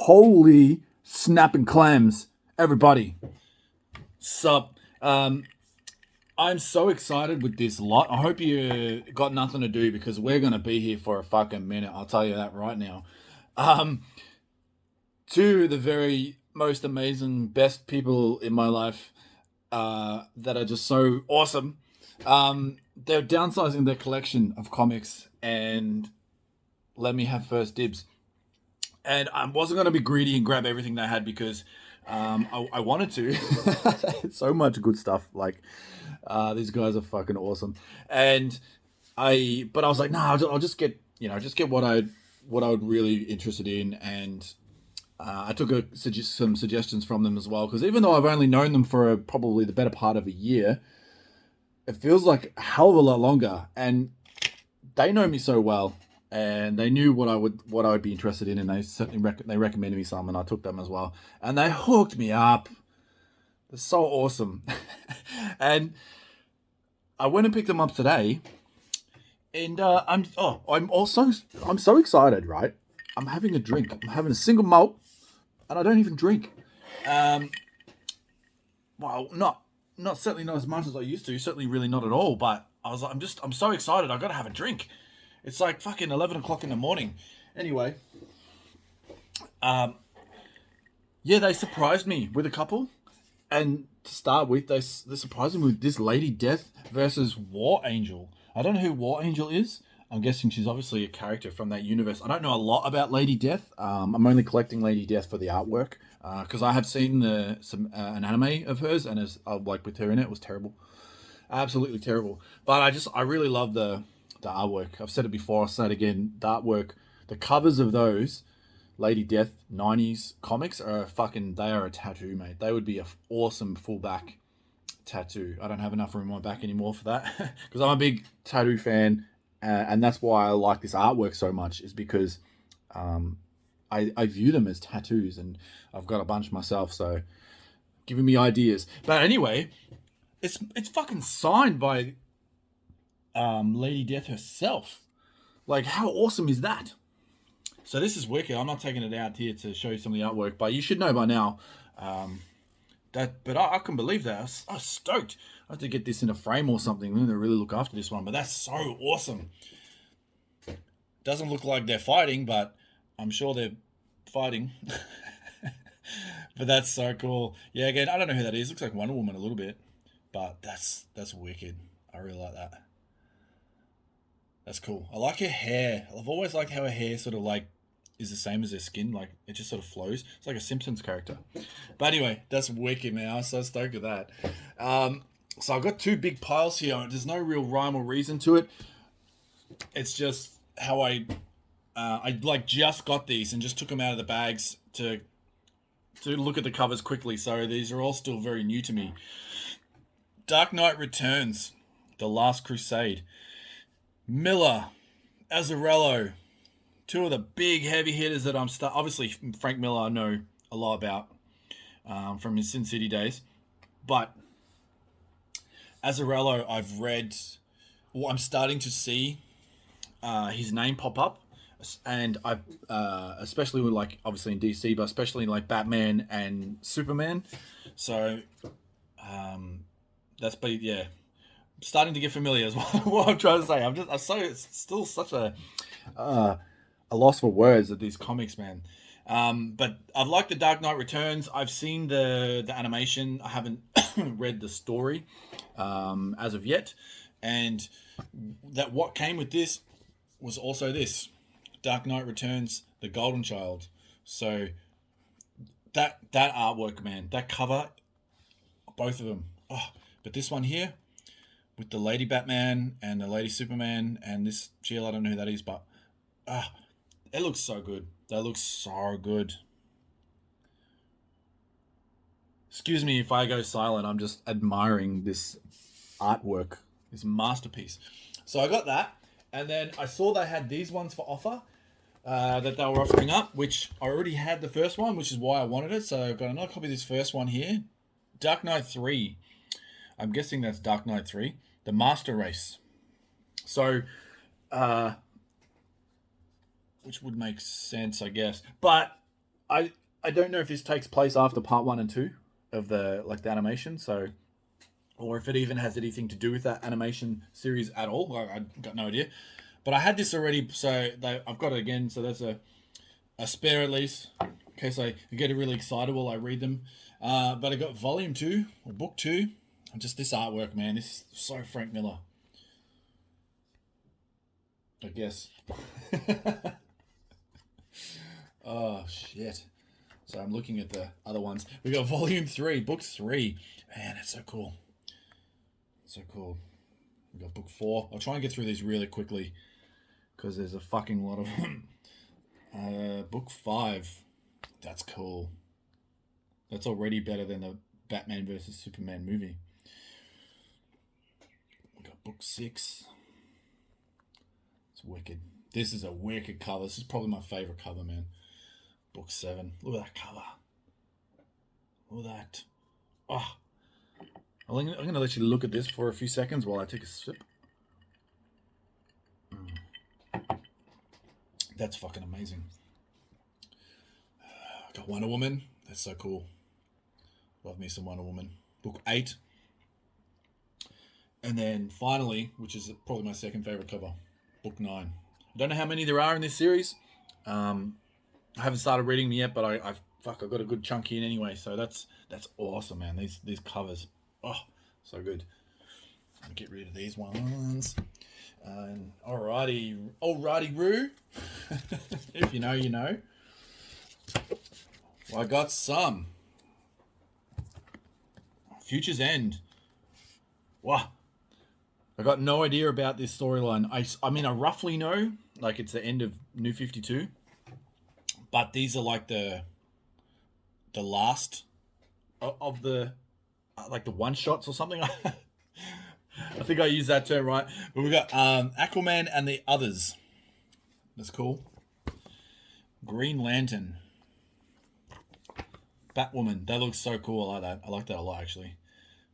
Holy snapping clams, everybody. Sup? I'm so excited with this lot. I hope you got nothing to do because we're going to be here for a fucking minute. I'll tell you that right now. To the very most amazing, best people in my life that are just so awesome. They're downsizing their collection of comics and let me have first dibs. And I wasn't going to be greedy and grab everything they had because I wanted to. So much good stuff. Like, these guys are fucking awesome. But I was like, nah, I'll just get, what I would really interested in. And I took some suggestions from them as well. Because even though I've only known them for probably the better part of a year, it feels like a hell of a lot longer. And they know me so well. And they knew what I would be interested in, and they certainly they recommended me some, and I took them as well, and they hooked me up. They're so awesome, and I went and picked them up today, and I'm so excited, right? I'm having a drink. I'm having a single malt, and I don't even drink. Well, not certainly not as much as I used to. Certainly, really not at all. But I was like, I'm so excited. I got to have a drink. It's like fucking 11 o'clock in the morning. Anyway, they surprised me with a couple. And to start with, they surprised me with this Lady Death versus War Angel. I don't know who War Angel is. I'm guessing she's obviously a character from that universe. I don't know a lot about Lady Death. I'm only collecting Lady Death for the artwork. Because I have seen an anime of hers, and as like with her in it was terrible. Absolutely terrible. But I really love the artwork. I've said it before, I'll say it again. The artwork, the covers of those Lady Death 90s comics they are a tattoo, mate. They would be an awesome full back tattoo. I don't have enough room on my back anymore for that because I'm a big tattoo fan, and that's why I like this artwork so much, is because I view them as tattoos, and I've got a bunch myself, so giving me ideas. But anyway, it's fucking signed by Lady Death herself. Like, how awesome is that? So this is wicked. I'm not taking it out here to show you some of the artwork, but you should know by now but I can believe that. I was stoked. I have to get this in a frame or something. I'm going to really look after this one, but that's so awesome. Doesn't look like they're fighting, but I'm sure they're fighting. But that's so cool. Yeah, again, I don't know who that is. Looks like Wonder Woman a little bit, but that's wicked. I really like that. That's cool. I like her hair. I've always liked how her hair sort of like is the same as her skin. Like, it just sort of flows. It's like a Simpsons character. But anyway, that's wicked, man. I'm so stoked with that. So I've got two big piles here. There's no real rhyme or reason to it. It's just how I like just got these and just took them out of the bags to look at the covers quickly. So these are all still very new to me. Dark Knight Returns, The Last Crusade. Miller, Azzarello, two of the big heavy hitters that I'm obviously Frank Miller I know a lot about from his Sin City days, but Azzarello I've read, I'm starting to see his name pop up, and I especially with, like, obviously in DC, but especially in like Batman and Superman, so starting to get familiar is what I'm trying to say. It's still such a loss for words of these comics, man. But I've liked the Dark Knight Returns. I've seen the animation. I haven't read the story as of yet, and that what came with this was also this Dark Knight Returns, The Golden Child. So that artwork, man, that cover, both of them. Oh, but this one here, with the Lady Batman and the Lady Superman and this Jill, I don't know who that is, but it looks so good. That looks so good. Excuse me if I go silent. I'm just admiring this artwork, this masterpiece. So I got that, and then I saw they had these ones for offer that they were offering up, which I already had the first one, which is why I wanted it. So I've got another copy of this first one here. Dark Knight 3. I'm guessing that's Dark Knight 3. The Master Race. So, which would make sense, I guess. But I don't know if this takes place after part 1 and 2 of the animation, so, or if it even has anything to do with that animation series at all. I got no idea. But I had this already, so I've got it again. So that's a spare at least, in case I get really excited while I read them. But I got volume 2 or book 2. And just this artwork, man. This is so Frank Miller, I guess. Oh shit. So I'm looking at the other ones. We got volume 3, book 3. Man, that's so cool. So cool. We got book 4. I'll try and get through these really quickly because there's a fucking lot of them. Book 5. That's cool. That's already better than the Batman versus Superman movie. We got book 6. It's wicked. This is a wicked cover. This is probably my favorite cover, man. Book 7. Look at that cover. Look at that. Oh. I'm going to let you look at this for a few seconds while I take a sip. That's fucking amazing. Got Wonder Woman. That's so cool. Love me some Wonder Woman. Book 8. And then finally, which is probably my second favorite cover, book 9. I don't know how many there are in this series. I haven't started reading them yet, but I've got a good chunk in anyway. So that's awesome, man. These covers, oh, so good. Let me get rid of these ones. Alrighty, Roo. If you know, you know. Well, I got some. Future's End. Wow. I got no idea about this storyline. I mean, I roughly know, like it's the end of New 52. But these are like the last of the, like the one-shots or something. I think I used that term right. But we got Aquaman and the Others. That's cool. Green Lantern. Batwoman. That looks so cool. I like that. I like that a lot, actually.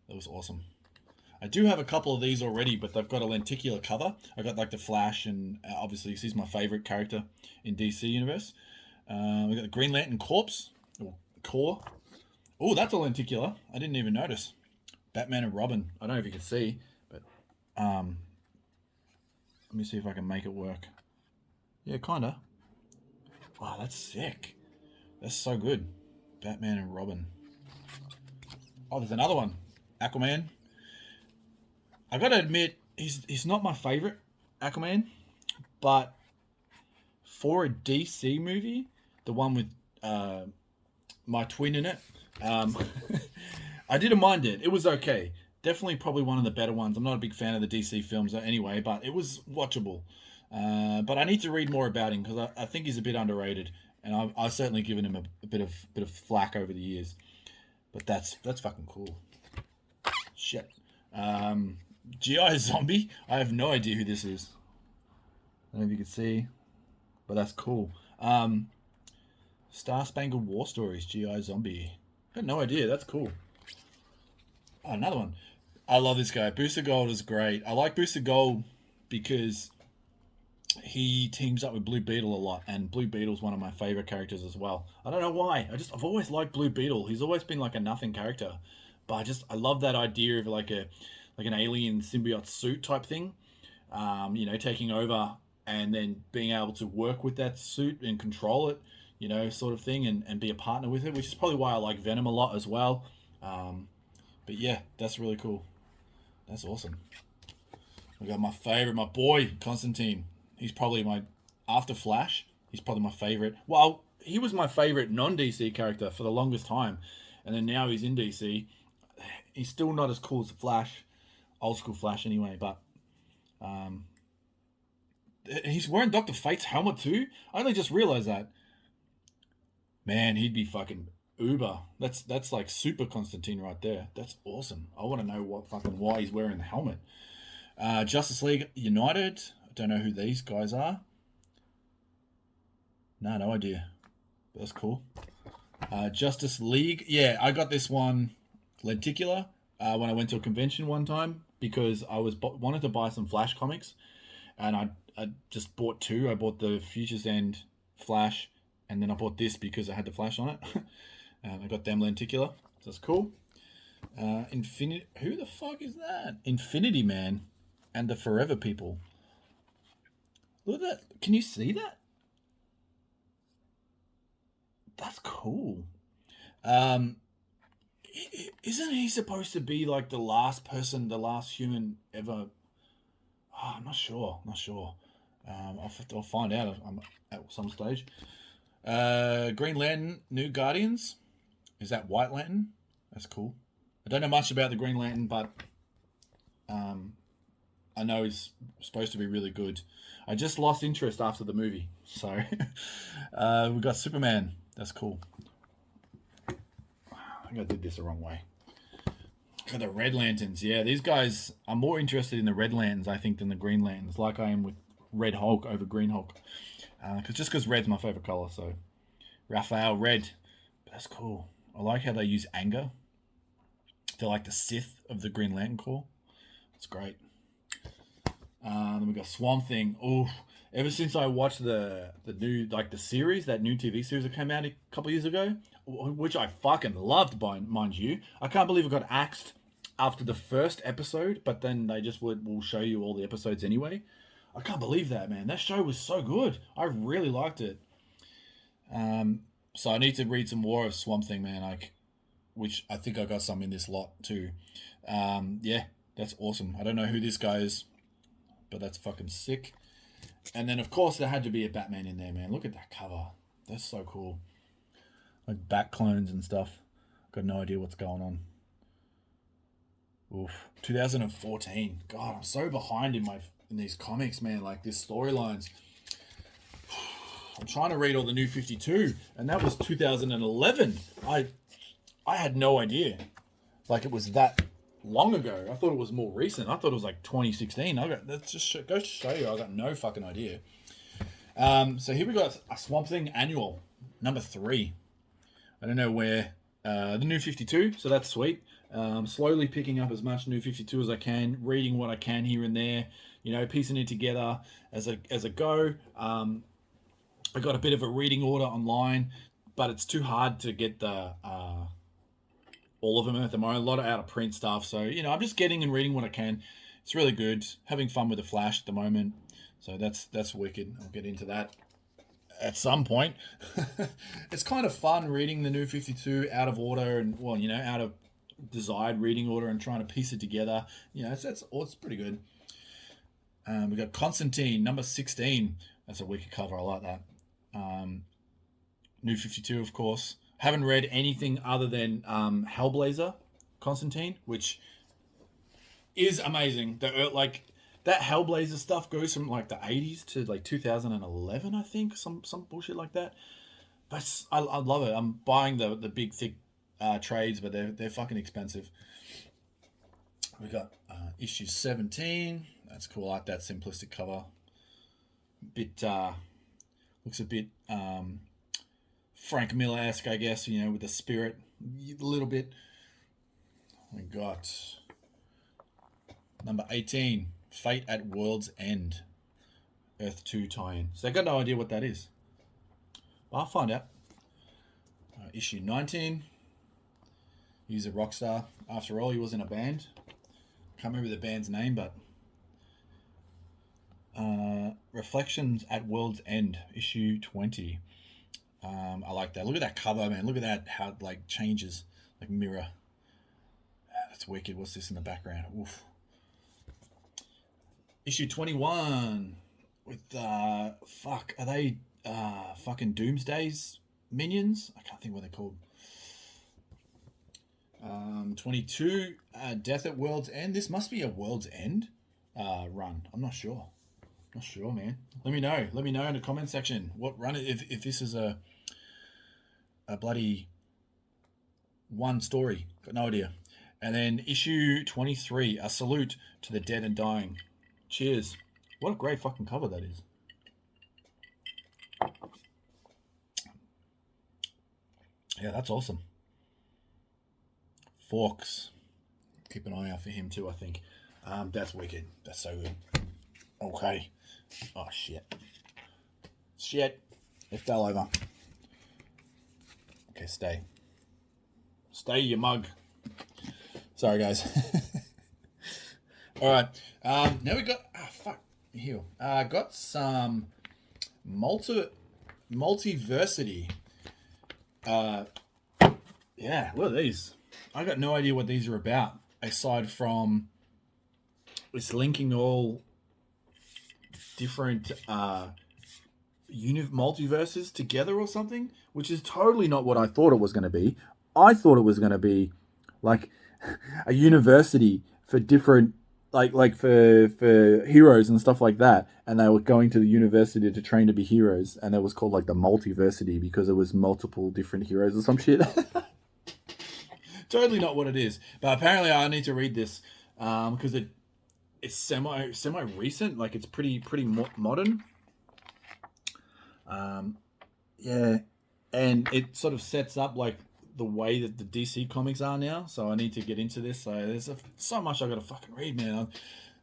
That was awesome. I do have a couple of these already, but they've got a lenticular cover. I got like the Flash, and obviously he's my favorite character in DC Universe. We got the Green Lantern Corpse. Or Core. Oh, that's a lenticular. I didn't even notice. Batman and Robin. I don't know if you can see, but let me see if I can make it work. Yeah, kinda. Wow, that's sick. That's so good. Batman and Robin. Oh, there's another one. Aquaman. I gotta admit, he's not my favorite Aquaman, but for a DC movie, the one with my twin in it, I didn't mind it. It was okay. Definitely probably one of the better ones. I'm not a big fan of the DC films anyway, but it was watchable. But I need to read more about him because I think he's a bit underrated, and I've certainly given him a bit of flack over the years. But that's fucking cool. Shit. G.I. Zombie. I have no idea who this is. I don't know if you can see, but that's cool. Star Spangled War Stories. G.I. Zombie. I had no idea. That's cool. Oh, another one. I love this guy. Booster Gold is great. I like Booster Gold because he teams up with Blue Beetle a lot, and Blue Beetle's one of my favorite characters as well. I don't know why. I've always liked Blue Beetle. He's always been like a nothing character, but I love that idea of like an alien symbiote suit type thing. Taking over and then being able to work with that suit and control it, sort of thing, and be a partner with it, which is probably why I like Venom a lot as well. But yeah, that's really cool. That's awesome. We got my favorite, my boy, Constantine. He's probably after Flash, he's probably my favorite. Well, he was my favorite non-DC character for the longest time. And then now he's in DC. He's still not as cool as the Flash. Old school Flash anyway, but he's wearing Dr. Fate's helmet too. I only just realized that. Man, he'd be fucking uber. That's like super Constantine right there. That's awesome. I want to know why he's wearing the helmet. Justice League United. I don't know who these guys are. No idea. That's cool. Justice League. Yeah, I got this one lenticular when I went to a convention one time because I wanted to buy some Flash comics, and I just bought two. I bought the Future's End Flash And then I bought this because I had the flash on it. I got them lenticular. So that's cool. Infinity. Who the fuck is that? Infinity Man and the Forever People. Look at that. Can you see that? That's cool. Isn't he supposed to be like the last person, the last human ever? Oh, I'm not sure. I'll find out at some stage. Green Lantern, New Guardians. Is that White Lantern? That's cool. I don't know much about the Green Lantern, but I know he's supposed to be really good. I just lost interest after the movie. So we got Superman. That's cool. I think I did this the wrong way. Got the Red Lanterns. Yeah, these guys, I'm more interested in the Red Lanterns, I think, than the Green Lanterns, like I am with Red Hulk over Green Hulk. Because red's my favorite color, so Raphael Red. But that's cool. I like how they use anger. They're like the Sith of the Green Lantern Corps. It's great. Then we got Swan Thing. Oh, ever since I watched the new, like the series, that new TV series that came out a couple years ago, which I fucking loved, mind you. I can't believe it got axed after the first episode, but then they just will show you all the episodes anyway. I can't believe that, man. That show was so good. I really liked it. So I need to read some more of Swamp Thing, man. Which I think I got some in this lot too. Yeah, that's awesome. I don't know who this guy is, but that's fucking sick. And then of course there had to be a Batman in there, man. Look at that cover. That's so cool. Like bat clones and stuff. Got no idea what's going on. Oof. 2014. God, I'm so behind in these comics, man. Like these storylines. I'm trying to read all the New 52, and that was 2011. I had no idea. Like it was that long ago. I thought it was more recent. I thought it was like 2016. That's just goes to show you. I got no fucking idea. So here we got a Swamp Thing annual number 3. I don't know where the New 52. So that's sweet. Slowly picking up as much New 52 as I can, reading what I can here and there. You know, piecing it together as I go. I got a bit of a reading order online, but it's too hard to get the all of them at the moment. A lot of out of print stuff. So, you know, I'm just getting and reading what I can. It's really good. Having fun with the Flash at the moment. So that's wicked. I'll get into that at some point. It's kind of fun reading the New 52 out of order and, well, you know, out of desired reading order and trying to piece it together. You know, it's pretty good. We got Constantine Number 16. That's a wicked cover. I like that. New 52, of course. Haven't read anything other than Hellblazer Constantine, which is amazing. Like that Hellblazer stuff goes from like the 80s to like 2011, I think, some bullshit like that. But I love it. I'm buying the big thick trades, but they're fucking expensive. We got issue 17. That's cool. I like that simplistic cover. Looks a bit Frank Miller-esque, I guess, you know, with the spirit a little bit. We got number 18, Fate at World's End, Earth 2 tie-in. So I got no idea what that is, but I'll find out. Issue 19, he's a rock star. After all, he was in a band. Can't remember the band's name, but Reflections at World's End, issue 20. I like that. Look at that cover, man. Look at that, how it like changes, like mirror. That's wicked. What's this in the background? Oof. Issue 21 with are they fucking Doomsday's minions? I can't think what they're called. 22, Death at World's End. This must be a World's End run. I'm not sure. Not sure, man. Let me know. Let me know in the comment section what run if this is a bloody one story. Got no idea. And then issue 23, A Salute to the Dead and Dying. Cheers. What a great fucking cover that is. Yeah, that's awesome. Forks. Keep an eye out for him too, I think. That's wicked. That's so good. Okay. Oh, shit. Shit. It fell over. Okay, stay. Stay, you mug. Sorry, guys. All right. Now we got... Heal. Got some multiversity. Yeah, look at these. I got no idea what these are about, aside from it's linking all different multiverses together or something, which is totally not what I thought it was going to be. I thought it was going to be like a university for different, like for heroes and stuff like that, and they were going to the university to train to be heroes, and it was called like the multiversity because it was multiple different heroes or some shit. Totally not what it is, but apparently I need to read this because it's semi recent, like it's pretty modern. Yeah, and it sort of sets up like the way that the DC comics are now. So I need to get into this. So there's so much I got to fucking read, man.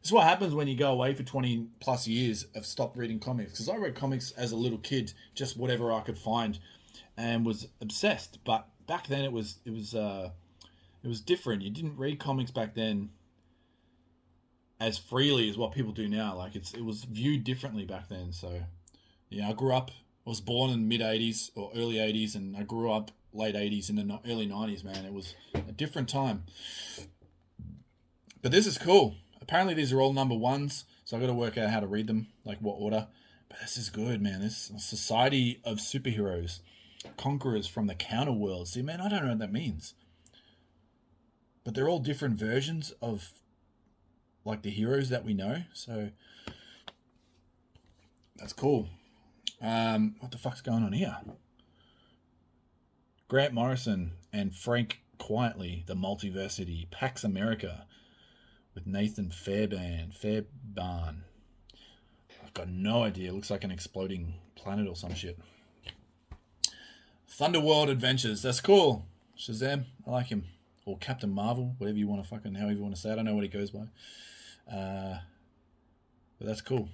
This is what happens when you go away for 20 plus years of stop reading comics. Because I read comics as a little kid, just whatever I could find, and was obsessed. But back then it was different. You didn't read comics back then as freely as what people do now. Like it was viewed differently back then. So yeah, I was born in mid 80s or early 80s, and I grew up late 80s and the early 90s, man. It was a different time. But this is cool. Apparently these are all number ones, so I got to work out how to read them, like what order. But this is good, man. This Society of Superheroes, Conquerors from the Counterworld. See, man, I don't know what that means. But they're all different versions of like the heroes that we know, so that's cool. What the fuck's going on here? Grant Morrison and Frank Quietly, The Multiversity, Pax America, with Nathan Fairbairn. I've got no idea. It looks like an exploding planet or some shit. Thunderworld Adventures. That's cool. Shazam. I like him. Or Captain Marvel, whatever you want to fucking, however you want to say. I don't know what he goes by. But that's cool.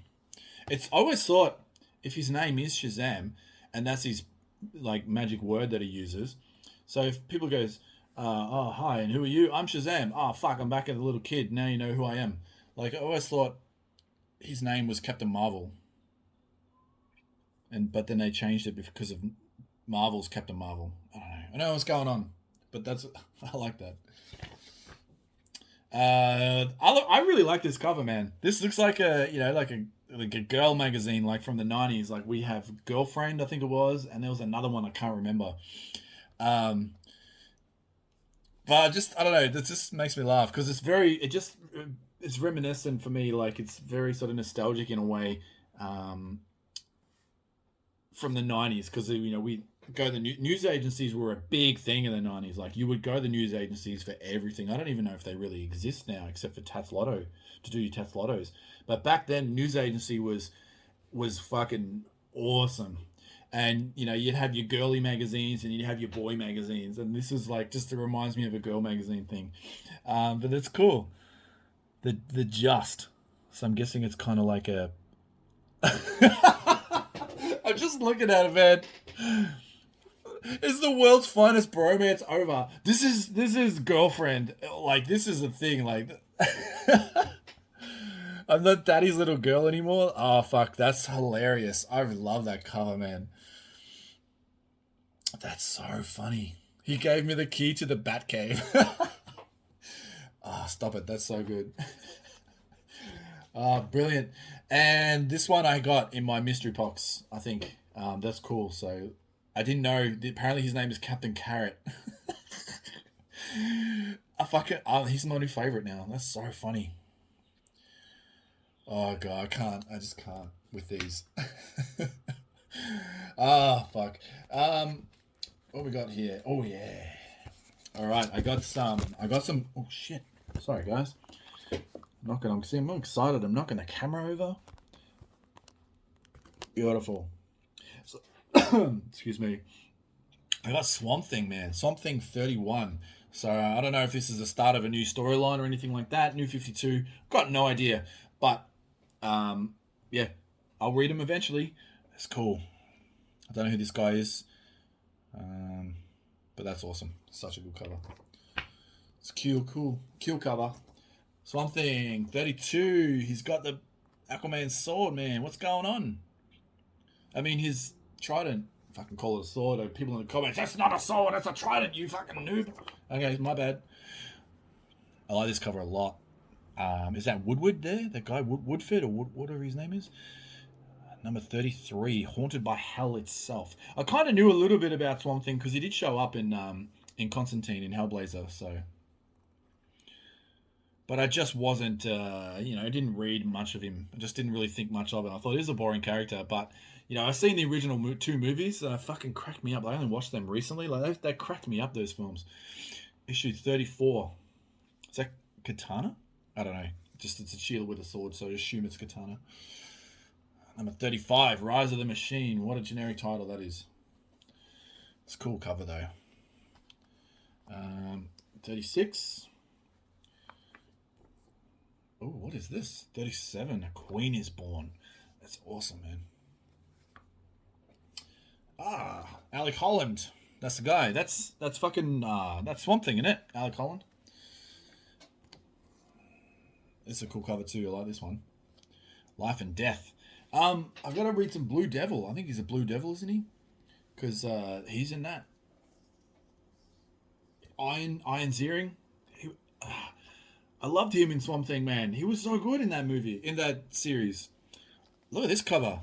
I always thought if his name is Shazam, and that's his like magic word that he uses. So if people goes, oh, hi, and who are you? I'm Shazam. Oh, fuck, I'm back as a little kid. Now you know who I am. Like, I always thought his name was Captain Marvel. But then they changed it because of Marvel's Captain Marvel. I don't know. I know what's going on, but I like that. I really like this cover, man. This looks like a girl magazine, like from the 90s. Like we have Girlfriend, I think it was, and there was another one I can't remember. But I don't know, that just makes me laugh because it's reminiscent for me. Like it's very sort of nostalgic in a way, from the 90s, because we go, the news agencies were a big thing in the 90s. Like you would go to the news agencies for everything. I don't even know if they really exist now, except for Tats Lotto, to do your Tats Lottos. But back then, news agency was fucking awesome. And you'd have your girly magazines and you'd have your boy magazines, and this is like just, it reminds me of a girl magazine thing. But it's cool. The Just. So I'm guessing it's kind of like a. I'm just looking at it, man. It's the world's finest bromance over. This is Girlfriend. Like, this is a thing. Like, I'm not daddy's little girl anymore. Oh, fuck. That's hilarious. I love that cover, man. That's so funny. He gave me the key to the Batcave. Oh, stop it. That's so good. Oh, brilliant. And this one I got in my mystery box, I think. That's cool. So I didn't know. Apparently his name is Captain Carrot. He's my new favorite now. That's so funny. Oh god, I just can't with these. Fuck. What we got here? Oh yeah. All right, I got some. Oh shit. Sorry guys. I'm excited. I'm knocking the camera over. Beautiful. So, excuse me. I got Swan Thing, man. Swan Thing 31. So I don't know if this is the start of a new storyline or anything like that. New 52. Got no idea. But yeah, I'll read them eventually. It's cool. I don't know who this guy is. But that's awesome. Such a good cover. It's cool cover. Swan Thing, 32. He's got the Aquaman sword, man. What's going on? I mean, his trident. If I can call it a sword, or people in the comments, that's not a sword, that's a trident, you fucking noob. Okay, my bad. I like this cover a lot. Is that Woodward there? That guy, Woodford, or whatever his name is? Number 33, Haunted by Hell Itself. I kind of knew a little bit about Swan Thing because he did show up in Constantine in Hellblazer, so. But I just wasn't, I didn't read much of him. I just didn't really think much of it. I thought he was a boring character, but, I've seen the original 2 movies, and fucking cracked me up. I only watched them recently. Like, they cracked me up, those films. Issue 34. Is that Katana? I don't know. Just it's a shield with a sword, so I assume it's Katana. Number 35, Rise of the Machine. What a generic title that is. It's a cool cover, though. 36. Oh, what is this? 37, A Queen is Born. That's awesome, man. Alec Holland. That's the guy. That's fucking, that's Swamp Thing, isn't it? Alec Holland. It's a cool cover too. I like this one. Life and Death. I've got to read some Blue Devil. I think he's a Blue Devil, isn't he? Because he's in that. Iron Ziering. I loved him in Swamp Thing, man. He was so good in that movie, in that series. Look at this cover.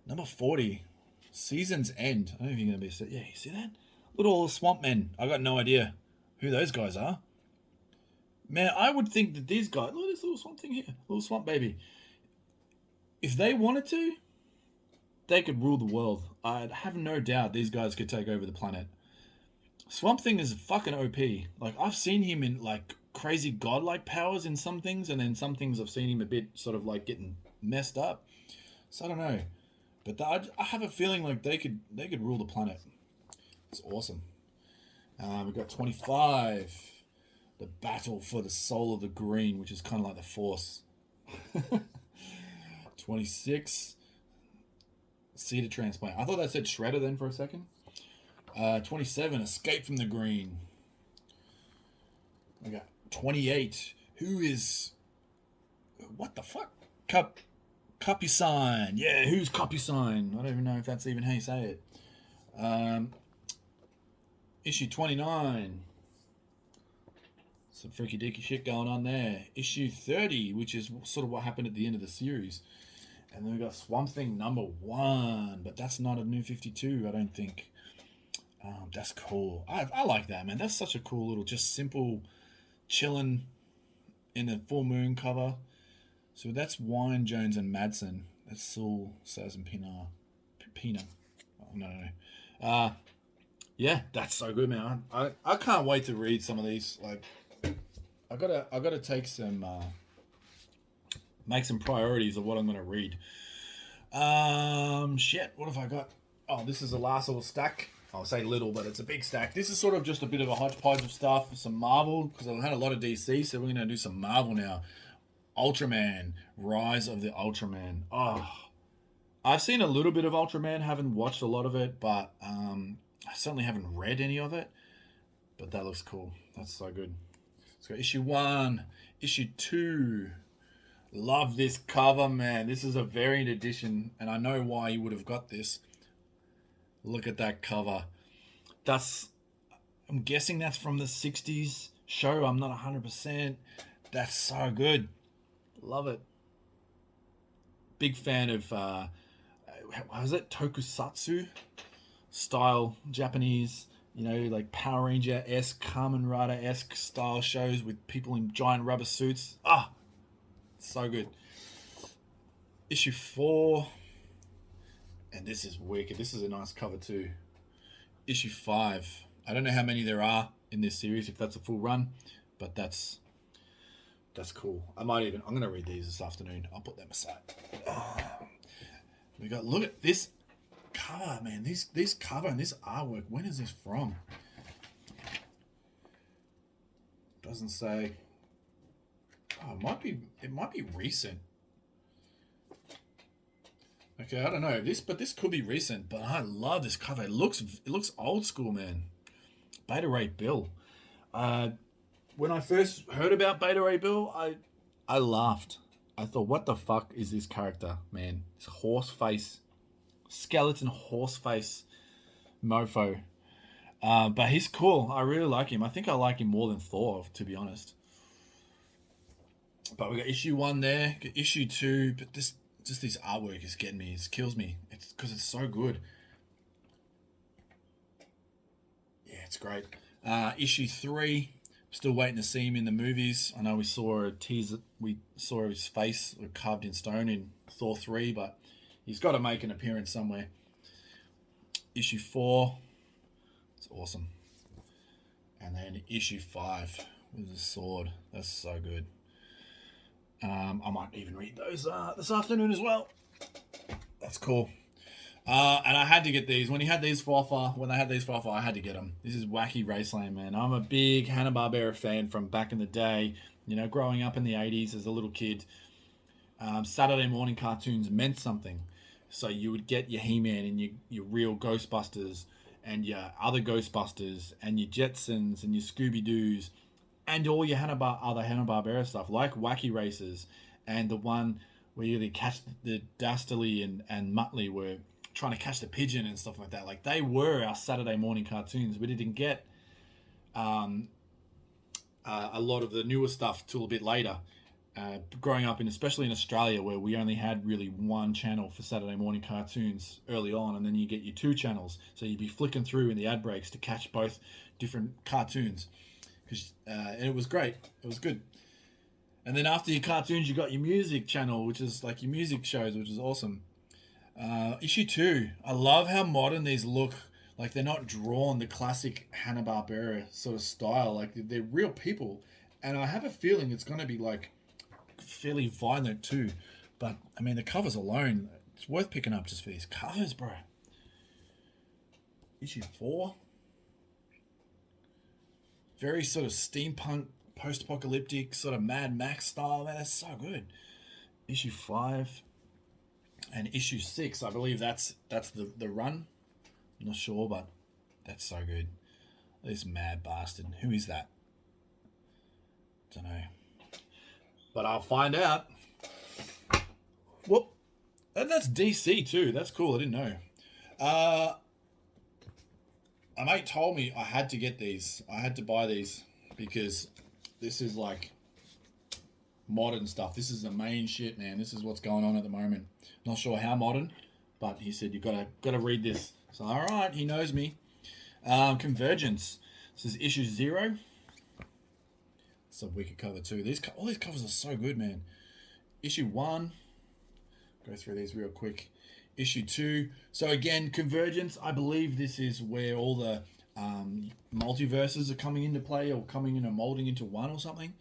Number 40. Season's End. I don't know if you're going to be... Yeah, you see that? Little swamp men. I got no idea who those guys are. Man, I would think that these guys... Look at this little swamp thing here. Little swamp baby. If they wanted to, they could rule the world. I have no doubt these guys could take over the planet. Swamp Thing is fucking OP. Like, I've seen him in, like, crazy godlike powers in some things, and then some things I've seen him a bit sort of, like, getting messed up. So I don't know. But I have a feeling like they could rule the planet. It's awesome. We've got 25. The Battle for the Soul of the Green, which is kind of like the Force. 26. Cedar Transplant. I thought that said Shredder then for a second. 27. Escape from the Green. We got 28. Who is... What the fuck? Capucine. Yeah, who's Capucine? I don't even know if that's even how you say it. Issue 29. Some freaky deaky shit going on there. Issue 30, which is sort of what happened at the end of the series. And then we got Swamp Thing number 1, but that's not a new 52, I don't think. That's cool. I like that, man. That's such a cool little, just simple, chilling in a full moon cover. So that's Wine, Jones, and Madsen. That's Saul, Saz, and Pina. Oh, no. Yeah, that's so good, man. I can't wait to read some of these. Like, I gotta take some, make some priorities of what I'm gonna read. Shit. What have I got? Oh, this is the last little stack. I'll say little, but it's a big stack. This is sort of just a bit of a hodgepodge of stuff. Some Marvel, because I've had a lot of DC, so we're gonna do some Marvel now. Ultraman, Rise of the Ultraman. Oh, I've seen a little bit of Ultraman, haven't watched a lot of it, but I certainly haven't read any of it. But that looks cool. That's so good. Let's go issue 1, issue 2. Love this cover, man. This is a variant edition, and I know why you would have got this. Look at that cover. I'm guessing that's from the 60s show. I'm not 100%. That's so good. Love it. Big fan of, what was it? Tokusatsu style Japanese, like Power Ranger-esque, Kamen Rider-esque style shows with people in giant rubber suits. So good. Issue 4. And this is wicked. This is a nice cover too. Issue 5. I don't know how many there are in this series, if that's a full run, but that's cool. I'm going to read these this afternoon. I'll put them aside. Look at this cover, man. This cover and this artwork. When is this from? Doesn't say. Oh, it might be recent. Okay, I don't know but this could be recent. But I love this cover. It looks old school, man. Beta Ray Bill. When I first heard about Beta Ray Bill, I laughed. I thought, what the fuck is this character, man? This horse face, skeleton horse face mofo. But he's cool. I really like him. I think I like him more than Thor, to be honest. But we got issue 1 there, got issue 2. But this artwork is getting me. It kills me. It's because it's so good. Yeah, it's great. Issue 3. Still waiting to see him in the movies. I know we saw a teaser. We saw his face carved in stone in Thor 3, but he's got to make an appearance somewhere. Issue 4. It's awesome. And then issue 5 with the sword. That's so good. I might even read those this afternoon as well. That's cool. And I had to get these. When they had these for offer, I had to get them. This is Wacky Raceland, man. I'm a big Hanna-Barbera fan from back in the day. You know, growing up in the 80s as a little kid. Saturday morning cartoons meant something. So you would get your He-Man and your real Ghostbusters and your other Ghostbusters and your Jetsons and your Scooby-Doos and all your other Hanna-Barbera stuff, like Wacky Races and the one where you catch the Dastardly and Muttley were trying to catch the pigeon and stuff like that. Like, they were our Saturday morning cartoons. We didn't get a lot of the newer stuff till a bit later. Growing up, especially in Australia, where we only had really one channel for Saturday morning cartoons early on, and then you get your 2 channels. So you'd be flicking through in the ad breaks to catch both different cartoons. And it was great. It was good. And then after your cartoons, you got your music channel, which is like your music shows, which is awesome. Issue 2. I love how modern these look. Like, they're not drawn the classic Hanna-Barbera sort of style. Like, they're real people. And I have a feeling it's going to be, like, fairly violent too. But, I mean, the covers alone, it's worth picking up just for these covers, bro. Issue 4. Very sort of steampunk, post-apocalyptic, sort of Mad Max style. Man, that's so good. Issue 5. And issue 6, I believe that's the run. I'm not sure, but that's so good. This mad bastard. Who is that? Don't know. But I'll find out. Whoop. And that's DC too. That's cool. I didn't know. A mate told me I had to get these. I had to buy these because this is like modern stuff. This is the main shit, man. This is what's going on at the moment. Not sure how modern, but he said you gotta read this. So all right, he knows me. Convergence. This is issue 0. It's a wicked cover too. All these covers are so good, man. Issue 1. Go through these real quick. Issue 2. So again, Convergence. I believe this is where all the multiverses are coming into play, or coming in and molding into one or something.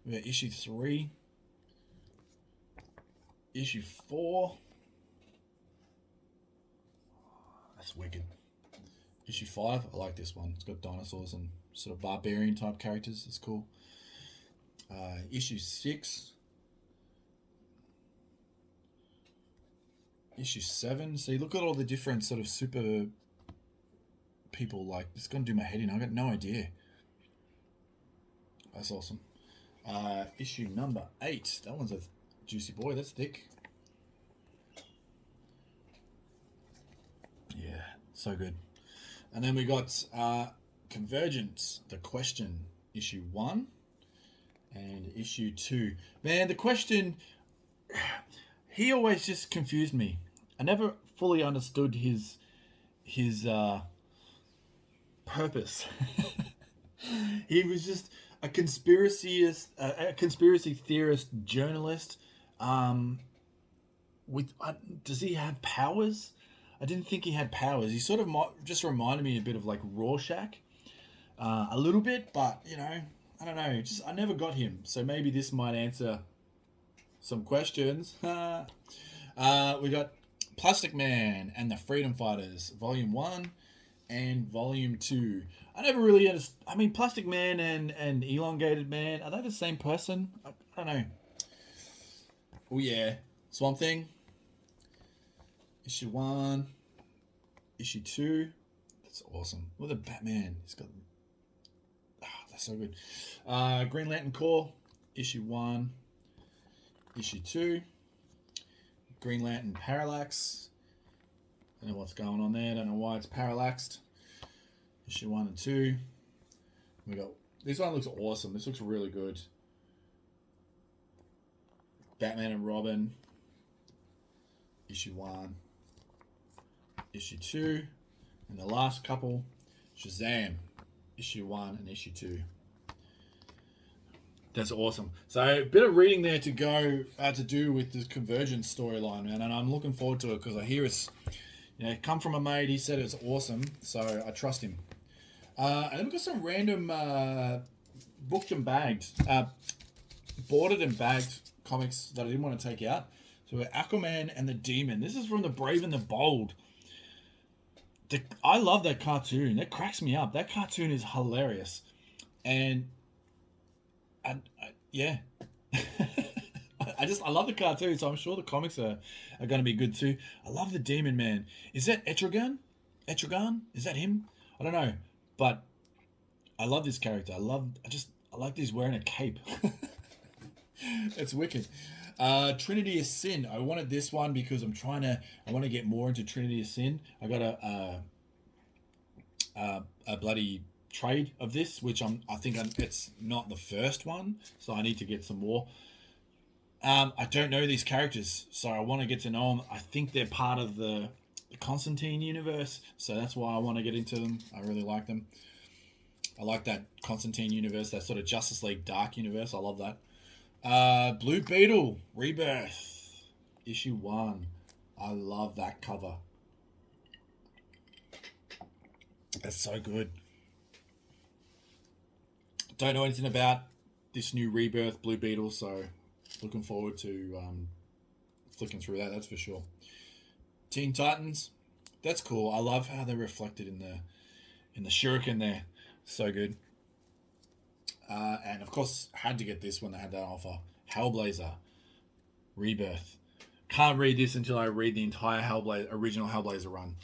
We got issue 3. Issue 4. That's wicked. Issue 5. I like this one. It's got dinosaurs and sort of barbarian type characters. It's cool. Issue 6. Issue 7. See, look at all the different sort of super people. Like, it's going to do my head in. I got no idea. That's awesome. Issue number 8. That one's a juicy boy. That's thick. Yeah, so good. And then we got Convergence, The Question, issue 1 and issue 2. Man, The Question, he always just confused me. I never fully understood his purpose. He was just a conspiracy theorist journalist. Does he have powers? I didn't think he had powers. He sort of just reminded me a bit of like Rorschach, a little bit, but you know, I don't know. I never got him, so maybe this might answer some questions. We got Plastic Man and the Freedom Fighters, Volume 1 and Volume 2. I never really understood. I mean, Plastic Man and Elongated Man, are they the same person? I don't know. Oh yeah, Swan Thing. issue 1, issue 2. That's awesome. Look at Batman. He's got... that's so good. Green Lantern Corps, issue 1, issue 2. Green Lantern Parallax. I don't know what's going on there. I don't know why it's parallaxed. Issue 1 and 2. We got... This one looks awesome. This looks really good. Batman and Robin. Issue 1. Issue 2. And the last couple, Shazam. Issue 1 and issue 2. That's awesome. So a bit of reading there to go to do with this Convergence storyline, man. And I'm looking forward to it because I hear it's, come from a mate. He said it's awesome. So I trust him. And then we've got some random booked and bagged, boarded and bagged comics that I didn't want to take out. So we're Aquaman and the Demon. This is from the Brave and the Bold. I love that cartoon. That cracks me up. That cartoon is hilarious. And yeah. I love the cartoon, so I'm sure the comics are going to be good too. I love the Demon Man. Is that Etrigan? Is that him? I don't know. But I love this character. I like he's wearing a cape. It's wicked. Trinity of Sin. I wanted this one because I want to get more into Trinity of Sin. I got a bloody trade of this, which it's not the first one, so I need to get some more. I don't know these characters, so I want to get to know them. I think they're part of the Constantine universe, so that's why I want to get into them. I really like them. I like that Constantine universe, that sort of Justice League Dark universe. I love that. Blue Beetle Rebirth issue 1. I love that cover. That's so good. Don't know anything about this new Rebirth Blue Beetle, so looking forward to flicking through that. That's for sure. Teen Titans, that's cool. I love how they're reflected in the shuriken there. So good. And of course, had to get this when they had that offer. Hellblazer Rebirth. Can't read this until I read the entire original Hellblazer run.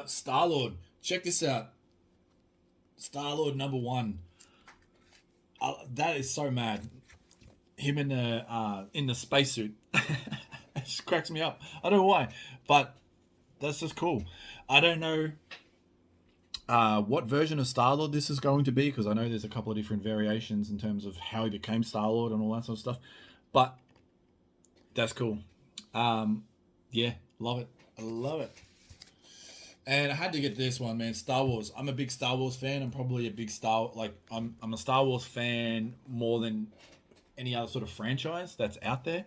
Star-Lord. Check this out. Star-Lord number 1. That is so mad. Him in the spacesuit. It just cracks me up. I don't know why, but that's just cool. I don't know what version of Star-Lord this is going to be, because I know there's a couple of different variations in terms of how he became Star-Lord and all that sort of stuff. But that's cool. Yeah, love it. I love it. And I had to get this one, man. Star Wars. I'm a big Star Wars fan. I'm probably a big I'm a Star Wars fan more than any other sort of franchise that's out there.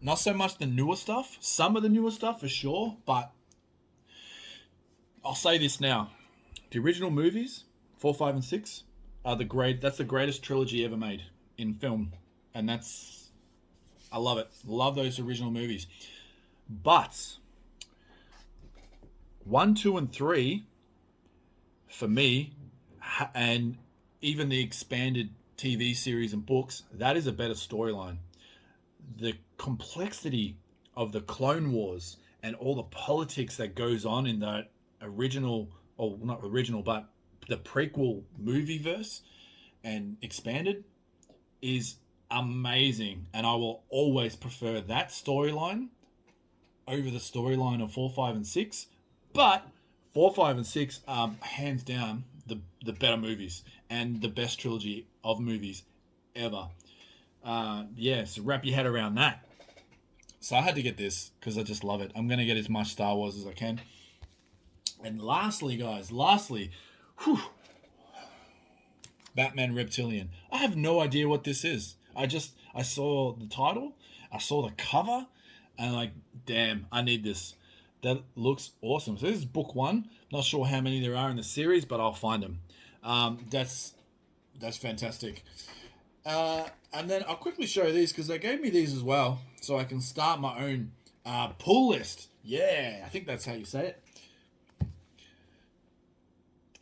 Not so much the newer stuff. Some of the newer stuff for sure, but I'll say this now. The original movies, 4, 5, and 6, are that's the greatest trilogy ever made in film. And I love it. Love those original movies. But 1, 2, and 3, for me, and even the expanded TV series and books, that is a better storyline. The complexity of the Clone Wars and all the politics that goes on in that original, or not original, but the prequel movie verse and expanded is amazing. And I will always prefer that storyline over the storyline of 4, 5, and 6. But 4, 5, and 6 are hands down the better movies and the best trilogy of movies ever. So wrap your head around that. So I had to get this because I just love it. I'm going to get as much Star Wars as I can. And lastly, guys, Batman Reptilian. I have no idea what this is. I saw the title, I saw the cover, and damn, I need this. That looks awesome. So this is book 1. Not sure how many there are in the series, but I'll find them. That's fantastic. And then I'll quickly show these because they gave me these as well, so I can start my own pull list. Yeah, I think that's how you say it.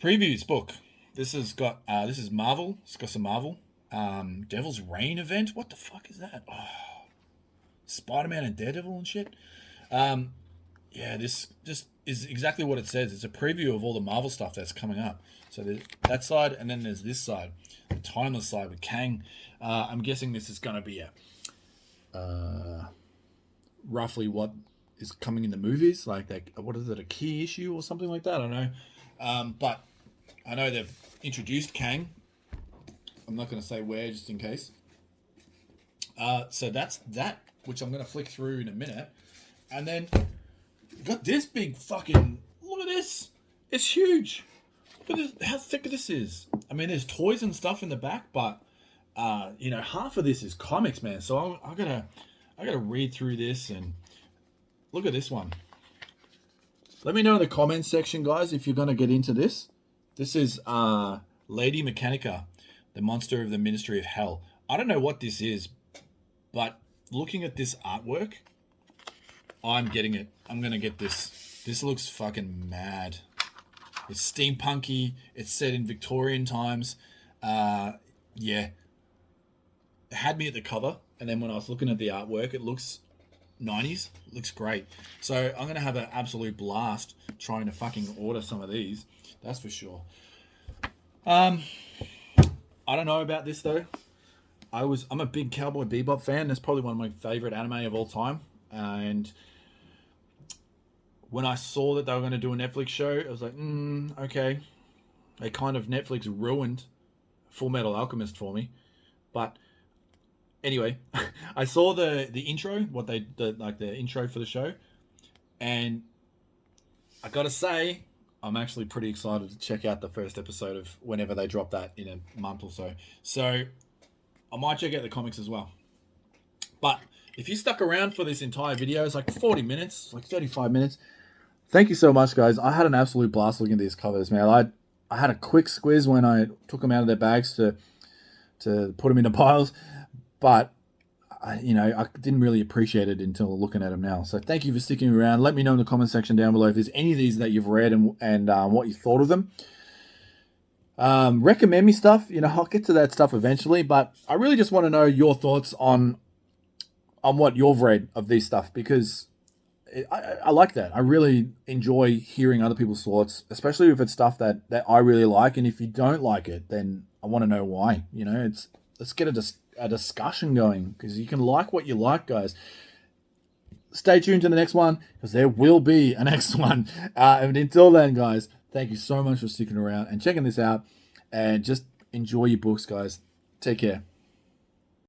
Previews book. This is Marvel. It's got some Marvel. Devil's Reign event. What the fuck is that? Oh. Spider-Man and Daredevil and shit. Yeah, this just is exactly what it says. It's a preview of all the Marvel stuff that's coming up. So there's that side, and then there's this side, the timeless side with Kang. I'm guessing this is going to be a roughly what is coming in the movies, like what is it, a key issue or something like that? I don't know. But I know they've introduced Kang. I'm not going to say where, just in case. So that's that, which I'm going to flick through in a minute. And then got this big fucking, look at this. It's huge. Look at this, how thick this is. I mean, there's toys and stuff in the back, but half of this is comics, man. So I gotta read through this and look at this one. Let me know in the comments section, guys, if you're gonna get into this. This is Lady Mechanica, the monster of the Ministry of Hell. I don't know what this is, but looking at this artwork, I'm getting it. I'm going to get this. This looks fucking mad. It's steampunky. It's set in Victorian times. Yeah. It had me at the cover, and then when I was looking at the artwork, it looks 90s. It looks great. So I'm going to have an absolute blast trying to fucking order some of these. That's for sure. I don't know about this though. I'm a big Cowboy Bebop fan. That's probably one of my favorite anime of all time. And when I saw that they were going to do a Netflix show, I was like, okay. They kind of Netflix ruined Full Metal Alchemist for me. But anyway, I saw the intro, the intro for the show, and I gotta say, I'm actually pretty excited to check out the first episode of whenever they drop that in a month or so. So I might check out the comics as well. But if you stuck around for this entire video, it's like 40 minutes, like 35 minutes. Thank you so much, guys. I had an absolute blast looking at these covers, man. I had a quick squeeze when I took them out of their bags to put them into piles. But I didn't really appreciate it until looking at them now. So thank you for sticking around. Let me know in the comment section down below if there's any of these that you've read and what you thought of them. Recommend me stuff. I'll get to that stuff eventually, but I really just want to know your thoughts on what you've read of these stuff, because I like that. I really enjoy hearing other people's thoughts, especially if it's stuff that I really like. And if you don't like it, then I want to know why. Let's get a discussion going, because you can like what you like, guys. Stay tuned to the next one, because there will be a next one. And until then, guys, thank you so much for sticking around and checking this out, and just enjoy your books, guys. Take care.